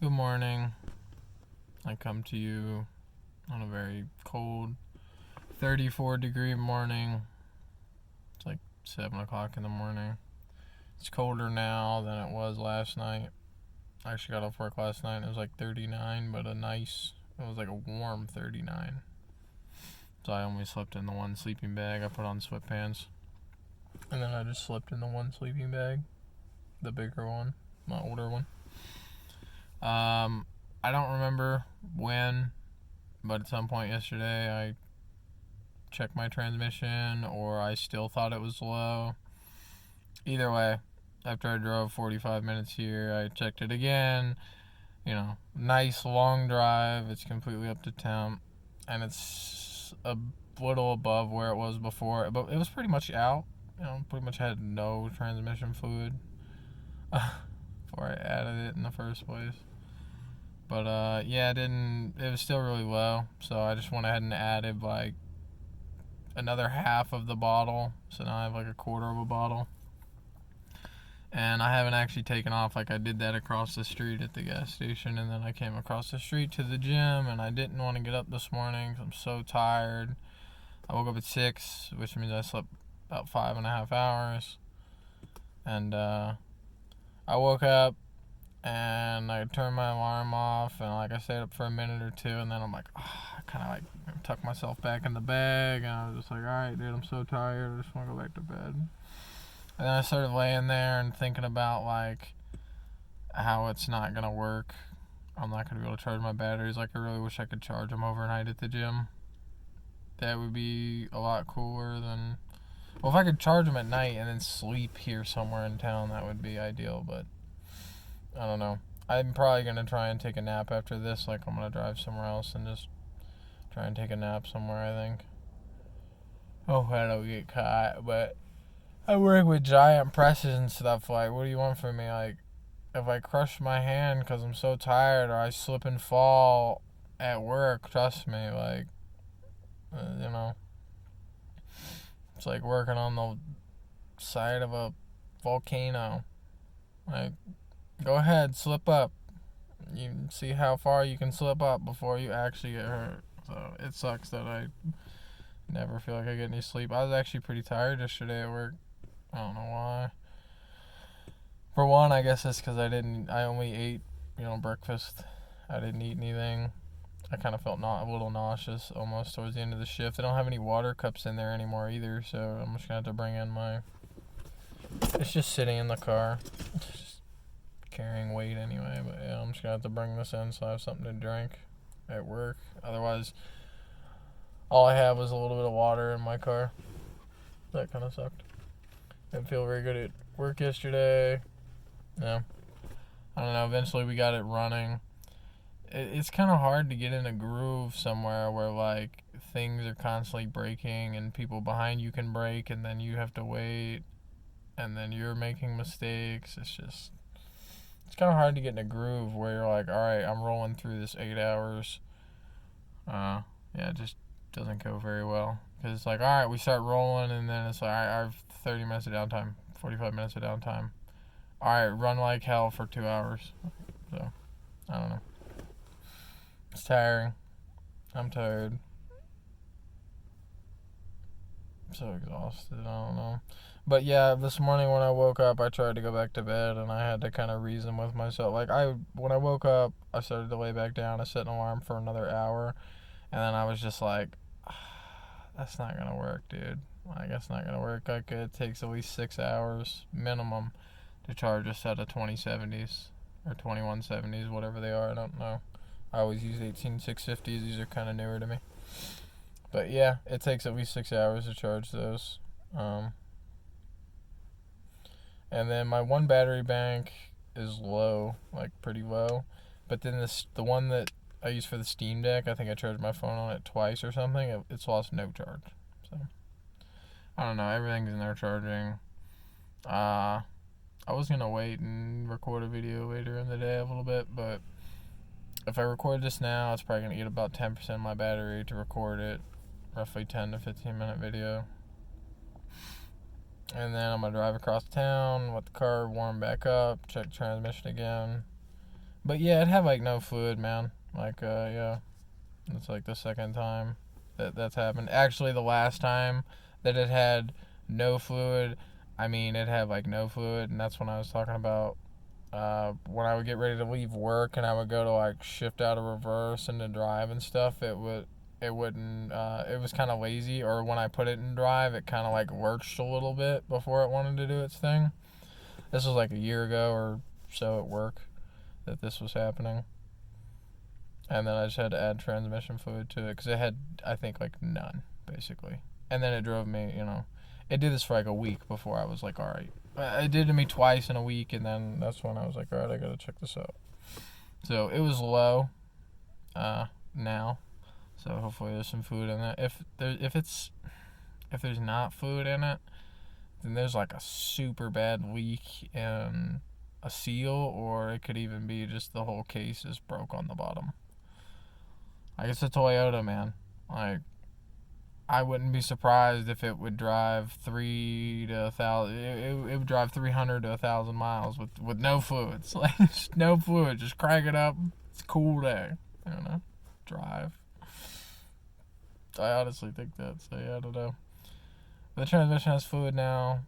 Good morning. I come to you on a very cold 34-degree morning. It's like 7 o'clock in the morning. It's colder now than it was last night. I actually got off work last night and it was like 39, but it was like a warm 39. So I only slept in the one sleeping bag. I put on sweatpants. And then I just slept in the one sleeping bag. The bigger one, my older one. I don't remember when, but at some point yesterday I checked my transmission, or I still thought it was low. Either way, after I drove 45 minutes here, I checked it again. Nice long drive. It's completely up to temp, and it's a little above where it was before, but it was pretty much out. Pretty much had no transmission fluid before I added it in the first place. But it was still really low, so I just went ahead and added like another half of the bottle, so now I have like a quarter of a bottle. And I haven't actually taken off. Like, I did that across the street at the gas station, and then I came across the street to the gym, and I didn't want to get up this morning because I'm so tired. I woke up at 6, which means I slept about 5.5 hours, and I woke up and I turned my alarm off, and like I stayed up for a minute or two, and then I'm like, I kind of like tucked myself back in the bag, and I was just like, alright dude, I'm so tired, I just want to go back to bed. And then I started laying there and thinking about like how it's not gonna work. I'm not gonna be able to charge my batteries. Like, I really wish I could charge them overnight at the gym. That would be a lot cooler than, well, if I could charge them at night and then sleep here somewhere in town, that would be ideal, but I don't know. I'm probably going to try and take a nap after this. Like, I'm going to drive somewhere else and just try and take a nap somewhere, I think. Oh, I don't get caught. But I work with giant presses and stuff. Like, what do you want from me? Like, if I crush my hand because I'm so tired, or I slip and fall at work, trust me, like, it's like working on the side of a volcano. Like, go ahead, slip up. You see how far you can slip up before you actually get hurt. So it sucks that I never feel like I get any sleep. I was actually pretty tired yesterday at work. I don't know why. For one, I guess it's because I only ate, breakfast. I didn't eat anything. I kind of felt a little nauseous almost towards the end of the shift. They don't have any water cups in there anymore either, so I'm just going to have to bring in it's just sitting in the car. Carrying weight anyway, but yeah, I'm just gonna have to bring this in so I have something to drink at work. Otherwise, all I have was a little bit of water in my car. That kind of sucked. Didn't feel very good at work yesterday. Yeah, I don't know. Eventually, we got it running. It's kind of hard to get in a groove somewhere where like things are constantly breaking and people behind you can break, and then you have to wait, and then you're making mistakes. It's kind of hard to get in a groove where you're like, all right, I'm rolling through this 8 hours. It just doesn't go very well. Because it's like, all right, we start rolling, and then it's like, all right, I have 30 minutes of downtime, 45 minutes of downtime. All right, run like hell for 2 hours. So, I don't know. It's tiring. I'm tired. I'm so exhausted. I don't know. But yeah, this morning when I woke up, I tried to go back to bed, and I had to kind of reason with myself. Like, when I woke up, I started to lay back down. I set an alarm for another hour, and then I was just like, that's not gonna work, dude. Like, that's not gonna work. Like, it takes at least 6 hours minimum to charge a set of 2070s or 2170s, whatever they are. I don't know. I always use 18650s. These are kind of newer to me. But yeah, it takes at least 6 hours to charge those. And then my one battery bank is low, like pretty low. But then the one that I use for the Steam Deck, I think I charged my phone on it twice or something. It's lost no charge. So I don't know. Everything's in there charging. I was gonna wait and record a video later in the day a little bit, but if I record this now, it's probably gonna get about 10% of my battery to record it, roughly 10 to 15 minute video. And then I'm going to drive across town, let the car warm back up, check transmission again. But yeah, it had like no fluid, man. Like, yeah, it's like the second time that's happened. Actually, the last time that it had no fluid, I mean, it had like no fluid, and that's when I was talking about when I would get ready to leave work and I would go to like shift out of reverse and to drive and stuff. It wouldn't. It was kind of lazy, or when I put it in drive, it kind of like lurched a little bit before it wanted to do its thing. This was like a year ago or so at work that this was happening. And then I just had to add transmission fluid to it because it had, I think, like none, basically. And then it drove me, it did this for like a week before I was like, all right. It did to me twice in a week, and then that's when I was like, all right, I gotta check this out. So it was low now. So hopefully there's some food in it. If there's not food in it, then there's like a super bad leak in a seal, or it could even be just the whole case is broke on the bottom. Like, it's a Toyota, man. Like, I wouldn't be surprised if it would drive 300 to 1,000 miles with no fluids. Like, just no fluid. Just crank it up. It's a cool day. Drive. I honestly think that. So, yeah, I don't know. The transmission has fluid now.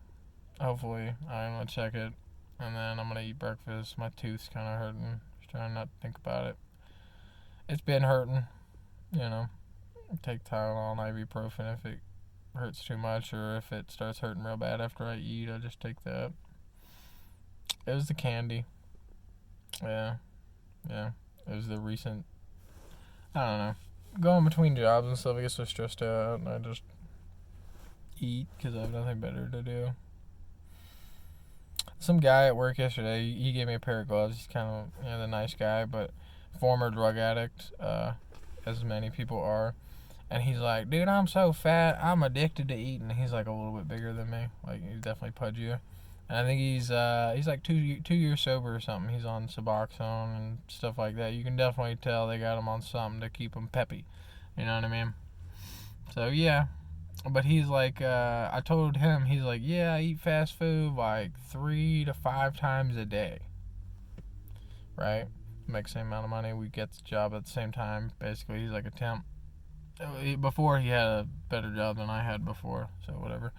Hopefully. I'm going to check it. And then I'm going to eat breakfast. My tooth's kind of hurting. Just trying not to think about it. It's been hurting. Take Tylenol and ibuprofen if it hurts too much, or if it starts hurting real bad after I eat, I just take that. It was the candy. Yeah. It was the recent, I don't know, going between jobs and stuff. I get so stressed out, and I just eat because I have nothing better to do. Some guy at work yesterday, he gave me a pair of gloves. He's kind of, the nice guy, but former drug addict, as many people are. And he's like, dude, I'm so fat, I'm addicted to eating. He's like a little bit bigger than me. Like, he's definitely pudgier. And I think he's like two years sober or something. He's on Suboxone and stuff like that. You can definitely tell they got him on something to keep him peppy. You know what I mean? So, yeah. But he's like, I told him, he's like, yeah, I eat fast food like 3 to 5 times a day. Right? Make the same amount of money. We get the job at the same time. Basically, he's like a temp. Before, he had a better job than I had before, so whatever.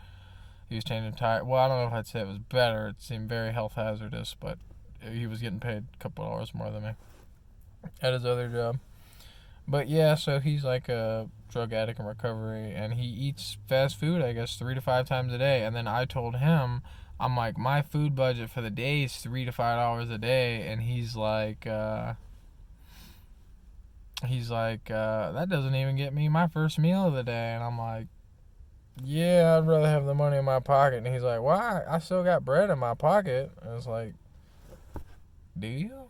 He was changing tires. Well, I don't know if I'd say it was better. It seemed very health hazardous, but he was getting paid a couple hours more than me at his other job. But yeah, so he's like a drug addict in recovery, and he eats fast food, I guess, 3 to 5 times a day. And then I told him, I'm like, my food budget for the day is $3 to $5 a day, and he's like, that doesn't even get me my first meal of the day. And I'm like, yeah, I'd rather have the money in my pocket. And he's like, why? I still got bread in my pocket. And it's like, do you?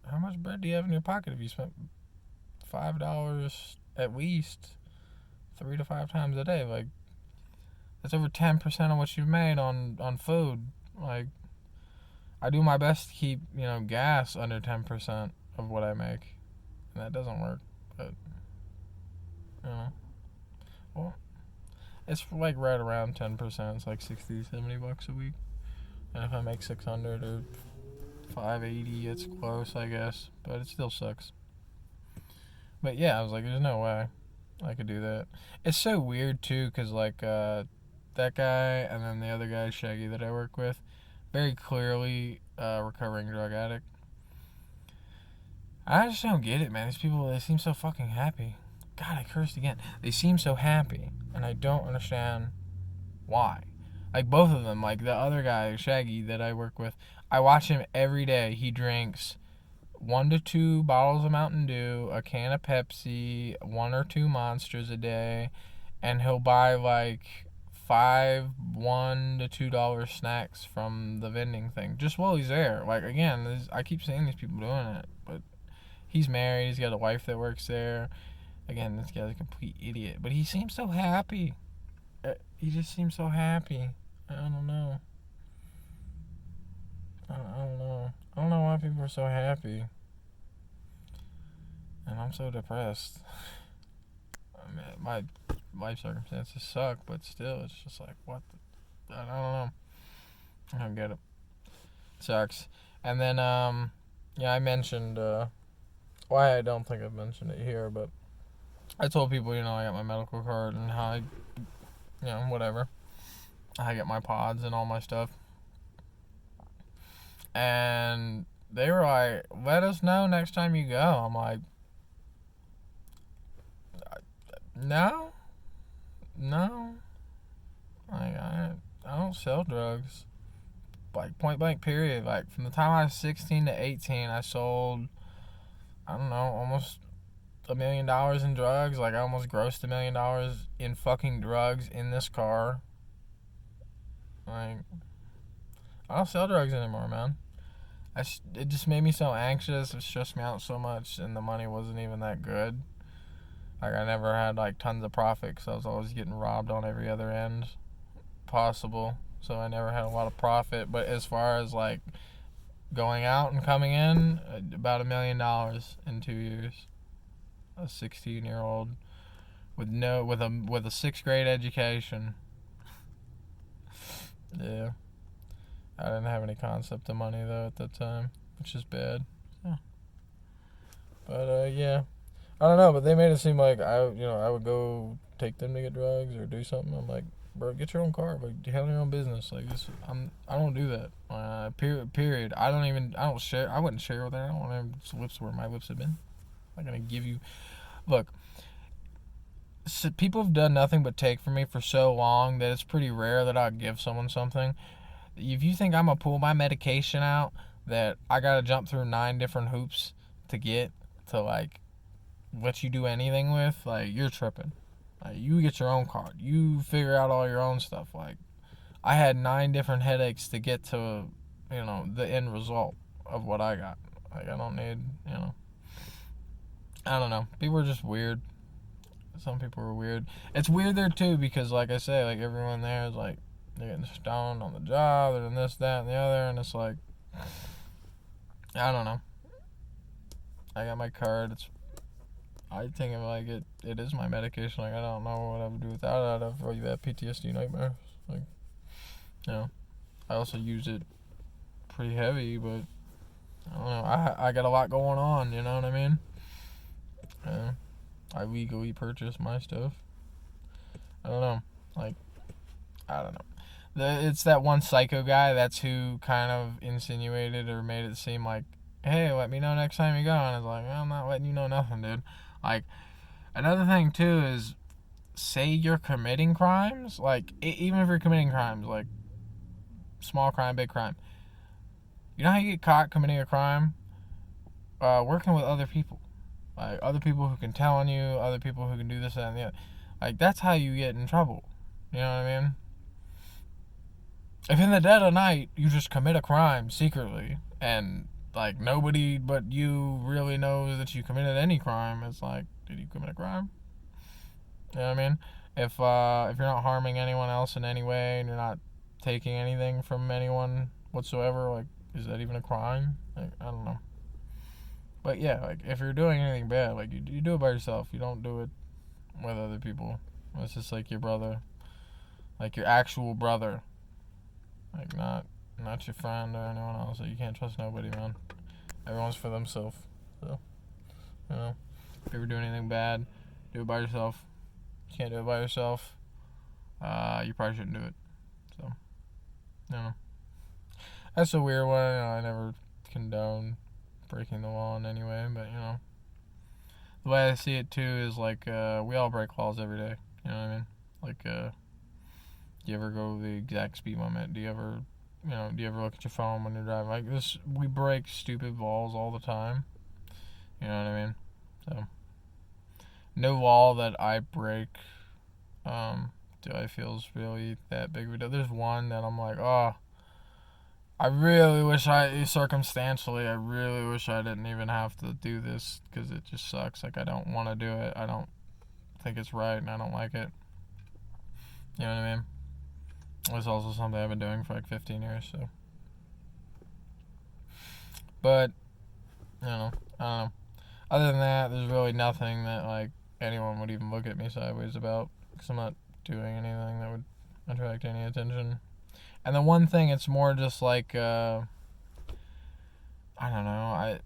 How much bread do you have in your pocket if you spent $5 at least 3 to 5 times a day? Like, that's over 10% of what you've made on food. Like, I do my best to keep, gas under 10% of what I make. And that doesn't work, but, well, it's like right around 10%. It's like $60-$70 a week. And if I make 600 or 580, it's close, I guess, but it still sucks. But yeah, I was like, there's no way I could do that. It's so weird too, because like that guy and then the other guy, Shaggy, that I work with, very clearly recovering drug addict. I just don't get it, man. These people, they seem so fucking happy. God, I cursed again. They seem so happy, and I don't understand why. Like, both of them, like the other guy, Shaggy, that I work with, I watch him every day. He drinks 1 to 2 bottles of Mountain Dew, a can of Pepsi, 1 or 2 Monsters a day, and he'll buy like 5 $1 to $2 snacks from the vending thing just while he's there. Like, again, I keep seeing these people doing it, but he's married, he's got a wife that works there. Again, this guy's a complete idiot, but he seems so happy. He just seems so happy. I don't know. I don't know. I don't know why people are so happy. And I'm so depressed. I mean, my life circumstances suck, but still, it's just like, what the... I don't know. I don't get it. Sucks. And then, Yeah, I mentioned, why I don't think I've mentioned it here, but I told people, you know, I got my medical card and how I, you know, whatever. I get my pods and all my stuff. And they were like, let us know next time you go. I'm like, no, no. Like, I don't sell drugs. Like, point blank, period. Like, from the time I was 16 to 18, I sold, I don't know, almost $1 million in drugs. Like, I almost grossed $1 million in fucking drugs in this car. Like, I don't sell drugs anymore, man. It just made me so anxious. It stressed me out so much, and the money wasn't even that good. Like, I never had, like, tons of profit because I was always getting robbed on every other end possible. So I never had a lot of profit. But as far as, like, going out and coming in, about $1 million in 2 years. A 16-year-old with a 6th grade education. Yeah. I didn't have any concept of money though at that time, which is bad. Yeah. But yeah, I don't know. But they made it seem like I would go take them to get drugs or do something. I'm like, bro, get your own car, but handle your own business. Like this, I don't do that. Period. I don't share. I wouldn't share with her. I don't want her lips where my lips have been. I'm not gonna give you. Look, so people have done nothing but take from me for so long that it's pretty rare that I'll give someone something. If you think I'm gonna pull my medication out that I gotta jump through 9 different hoops to get to, like, let you do anything with, like, you're tripping. Like, you get your own card. You figure out all your own stuff. Like, I had 9 different headaches to get to, the end result of what I got. Like, I don't need, I don't know. People are just weird. Some people are weird. It's weird there too because, like I say, like, everyone there is like, they're getting stoned on the job, they're doing this, that, and the other, and it's like, I don't know. I got my card. I think of like it is my medication. Like, I don't know what I would do without it. I've really had PTSD nightmares. Like, I also use it pretty heavy, but I don't know. I got a lot going on. You know what I mean? I legally purchase my stuff. I don't know. Like, I don't know. It's that one psycho guy that's who kind of insinuated or made it seem like, hey, let me know next time you go. And it's like, I'm not letting you know nothing, dude. Like, another thing too is, say you're committing crimes, like, even if you're committing crimes, like, small crime, big crime. You know how you get caught committing a crime? Working with other people. Like, other people who can tell on you, other people who can do this, that, and the other. Like, that's how you get in trouble. You know what I mean? If in the dead of night you just commit a crime secretly and, like, nobody but you really knows that you committed any crime, it's like, did you commit a crime? You know what I mean? If you're not harming anyone else in any way and you're not taking anything from anyone whatsoever, like, is that even a crime? Like, I don't know. But yeah, like, if you're doing anything bad, like, you do it by yourself. You don't do it with other people. It's just like your brother, like your actual brother. Like, not your friend or anyone else. Like, you can't trust nobody, man. Everyone's for themselves. So, if you ever do anything bad, do it by yourself. You can't do it by yourself, you probably shouldn't do it. So, that's a weird one. I never condone breaking the law in any way, but, the way I see it too is like, we all break laws every day. You know what I mean? Like, do you ever go the exact speed limit? Do you ever look at your phone when you're driving? Like this, we break stupid laws all the time. You know what I mean? So, no law that I break, do I feel is really that big of a deal. There's one that I'm like, oh, I really wish circumstantially, I really wish I didn't even have to do this because it just sucks. Like, I don't want to do it. I don't think it's right and I don't like it. You know what I mean? It's also something I've been doing for like 15 years, so. But, I don't know. Other than that, there's really nothing that, like, anyone would even look at me sideways about, because I'm not doing anything that would attract any attention. And the one thing, it's more just like, I I don't know.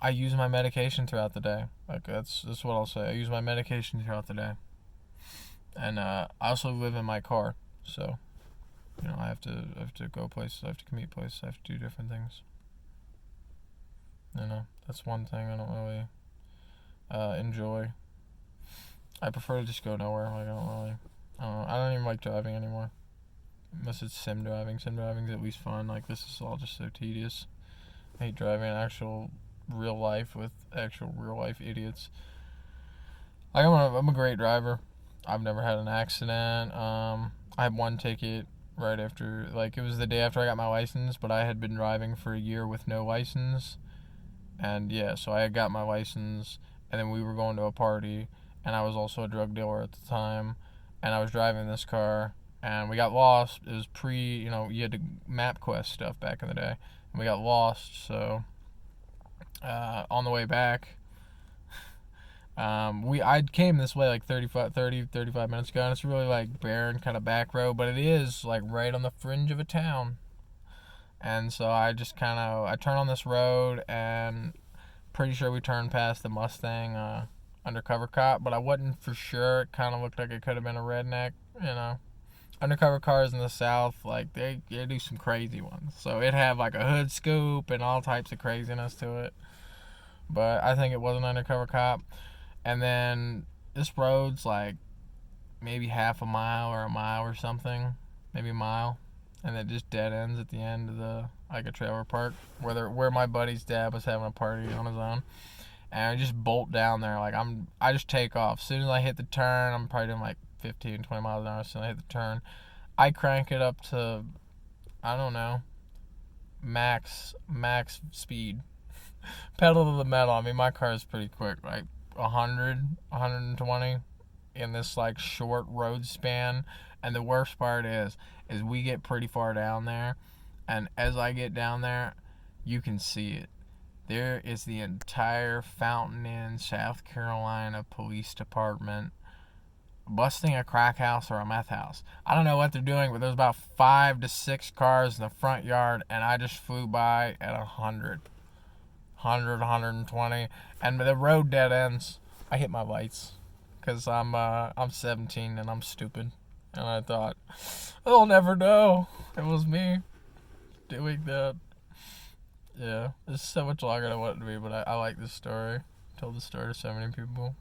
I use my medication throughout the day. Like that's what I'll say. I use my medication throughout the day, and I also live in my car, so I have to go places. I have to commute places. I have to do different things. That's one thing I don't really enjoy. I prefer to just go nowhere. Like I don't even like driving anymore, unless it's sim driving. Sim driving's at least fun. Like this is all just so tedious. I hate driving actual real life with actual real life idiots. Like I'm a great driver. I've never had an accident. I had one ticket right after, like it was the day after I got my license, but I had been driving for a year with no license. And yeah, so I had got my license, and then we were going to a party, and I was also a drug dealer at the time, and I was driving this car, and we got lost. It was you had to MapQuest stuff back in the day, and we got lost, so on the way back, I came this way like 35 minutes ago, and it's really like barren kind of back road, but it is like right on the fringe of a town. And so I just I turned on this road, and pretty sure we turned past the Mustang undercover cop, but I wasn't for sure. It kind of looked like it could have been a redneck, Undercover cars in the South, like they do some crazy ones. So it had like a hood scoop and all types of craziness to it. But I think it was an undercover cop. And then this road's like maybe half a mile or a mile or something, maybe a mile, and it just dead ends at the end of a trailer park where my buddy's dad was having a party on his own. And I just bolt down there. Like I just take off. As soon as I hit the turn, I'm probably doing like 15, 20 miles an hour. As soon as I hit the turn, I crank it up to, I don't know, max speed. Pedal to the metal. I mean, my car is pretty quick, like 100, 120 in this like short road span. And the worst part is we get pretty far down there, and as I get down there, you can see it. There is the entire Fountain Inn, South Carolina Police Department busting a crack house or a meth house. I don't know what they're doing, but there's about 5 to 6 cars in the front yard, and I just flew by at 100, 120, and the road dead ends. I hit my lights because I'm 17 and I'm stupid, and I thought they'll never know it was me doing that. Yeah, it's so much longer than I want it to be, but I like this story. I told the story to so many people.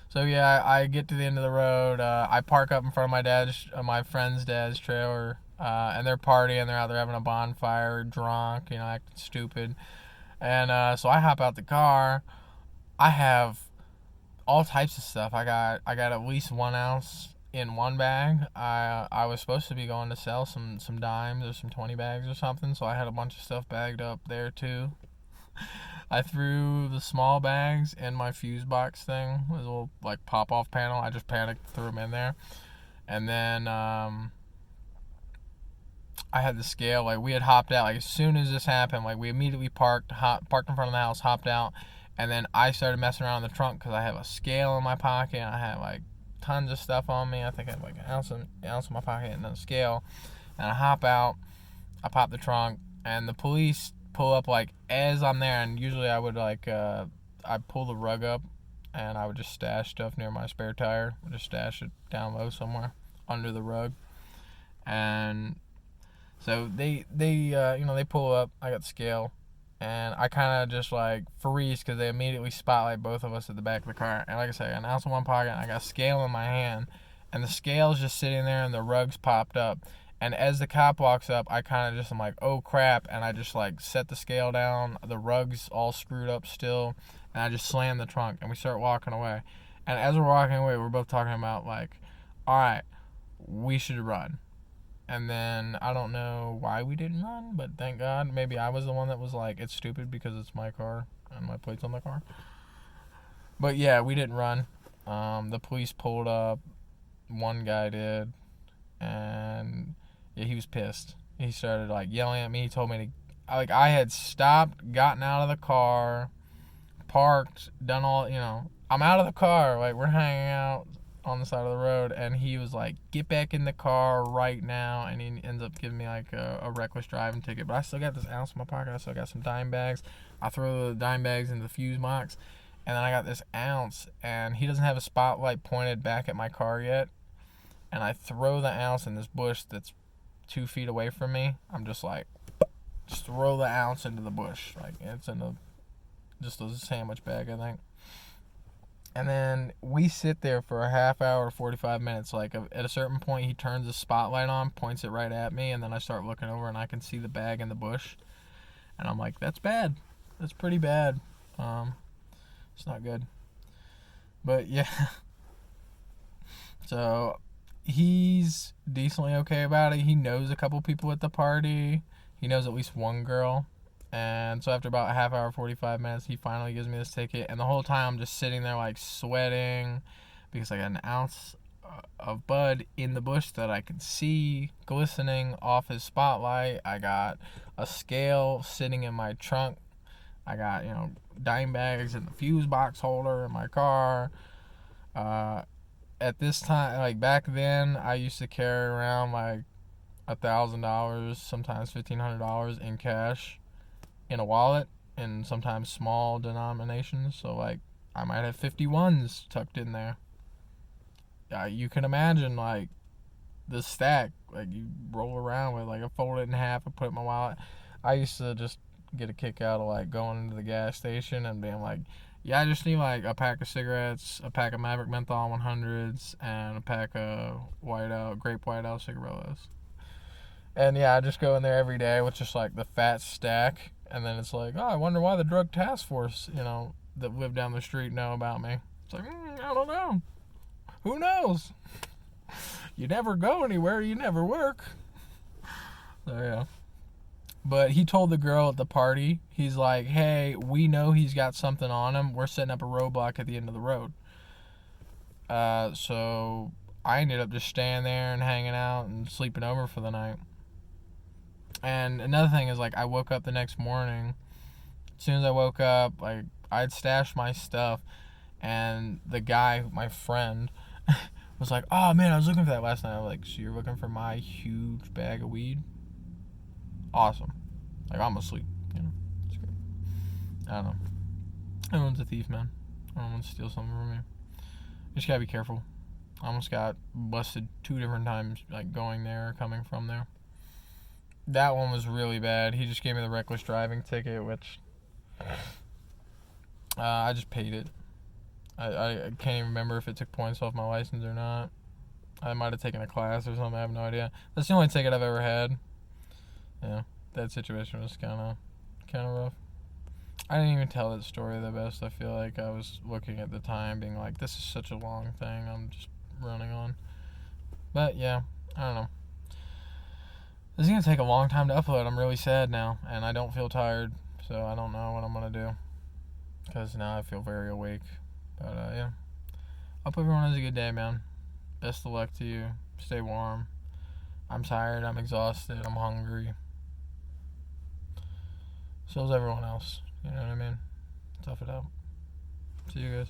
So yeah, I get to the end of the road. I park up in front of my friend's dad's trailer, and they're partying. They're out there having a bonfire, drunk, acting stupid. And so I hop out the car. I have all types of stuff. I got at least 1 ounce in one bag. I was supposed to be going to sell some dimes or some 20 bags or something, so I had a bunch of stuff bagged up there too. I threw the small bags in my fuse box thing, a little like pop off panel. I just panicked, threw them in there, and then I had the scale. Like we had hopped out. Like as soon as this happened, like we immediately parked in front of the house, hopped out, and then I started messing around in the trunk because I have a scale in my pocket. I had like tons of stuff on me. I think I had like an ounce in my pocket and then a scale. And I hop out, I pop the trunk, and the police pull up like as I'm there. And usually I would I'd pull the rug up, and I would just stash stuff near my spare tire. I'd just stash it down low somewhere under the rug. And so they pull up. I got the scale. And I kind of just like freeze because they immediately spotlight both of us at the back of the car. And like I said, I got an ounce in one pocket, and I got a scale in my hand, and the scale's just sitting there, and the rug's popped up. And as the cop walks up, I kind of just am like, oh crap, and I just like set the scale down. The rug's all screwed up still, and I just slam the trunk, and we start walking away. And as we're walking away, we're both talking about like, all right, we should run. And then I don't know why we didn't run, but thank God. Maybe I was the one that was like, it's stupid because it's my car and my plate's on the car. But yeah, we didn't run. The police pulled up. One guy did. And yeah, he was pissed. He started like yelling at me. He told me I had stopped, gotten out of the car, parked, done all, I'm out of the car. Like we're hanging out. on the side of the road, and he was like, get back in the car right now, and he ends up giving me like a reckless driving ticket. But I still got this ounce in my pocket. I still got some dime bags. I throw the dime bags into the fuse box, and then I got this ounce, and he doesn't have a spotlight pointed back at my car yet, and I throw the ounce in this bush that's 2 feet away from me. I'm just like, just throw the ounce into the bush. Like, it's in just a sandwich bag, I think. And then we sit there for a half hour, 45 minutes. Like, at a certain point, he turns the spotlight on, points it right at me, and then I start looking over, and I can see the bag in the bush. And I'm like, that's bad. That's pretty bad. It's not good. But, yeah. So, he's decently okay about it. He knows a couple people at the party. He knows at least one girl. And so after about a half hour, 45 minutes, he finally gives me this ticket. And the whole time I'm just sitting there like sweating because I got an ounce of bud in the bush that I could see glistening off his spotlight. I got a scale sitting in my trunk. I got, dime bags in the fuse box holder in my car. At this time, like back then, I used to carry around like $1,000, sometimes $1,500 in cash in a wallet, and sometimes small denominations. So like I might have 51s tucked in there. You can imagine like the stack, like you roll around with, like I fold it in half and put it in my wallet. I used to just get a kick out of like going into the gas station and being like, yeah, I just need like a pack of cigarettes, a pack of Maverick Menthol 100s, and a pack of grape whiteout cigarillos. And yeah, I just go in there every day with just like the fat stack. And then it's like, oh, I wonder why the drug task force, that live down the street know about me. It's like, I don't know. Who knows? You never go anywhere. You never work. So, yeah. But he told the girl at the party, he's like, hey, we know he's got something on him. We're setting up a roadblock at the end of the road. So I ended up just staying there and hanging out and sleeping over for the night. And another thing is, like, I woke up the next morning. As soon as I woke up, like, I'd stashed my stuff, and the guy, my friend, was like, oh, man, I was looking for that last night. I was like, so you're looking for my huge bag of weed? Awesome. Like, I'm asleep, It's great. I don't know. Everyone's a thief, man. I don't want to steal something from you. You just gotta be careful. I almost got busted 2 different times, like, going there or coming from there. That one was really bad. He just gave me the reckless driving ticket, which I just paid it. I can't even remember if it took points off my license or not. I might have taken a class or something. I have no idea. That's the only ticket I've ever had. Yeah, that situation was kind of rough. I didn't even tell that story the best. I feel like I was looking at the time being like, this is such a long thing I'm just running on. But yeah, I don't know. This is going to take a long time to upload. I'm really sad now, and I don't feel tired, so I don't know what I'm going to do, because now I feel very awake. But, yeah. Hope everyone has a good day, man. Best of luck to you. Stay warm. I'm tired. I'm exhausted. I'm hungry. So is everyone else. You know what I mean? Tough it out. See you guys.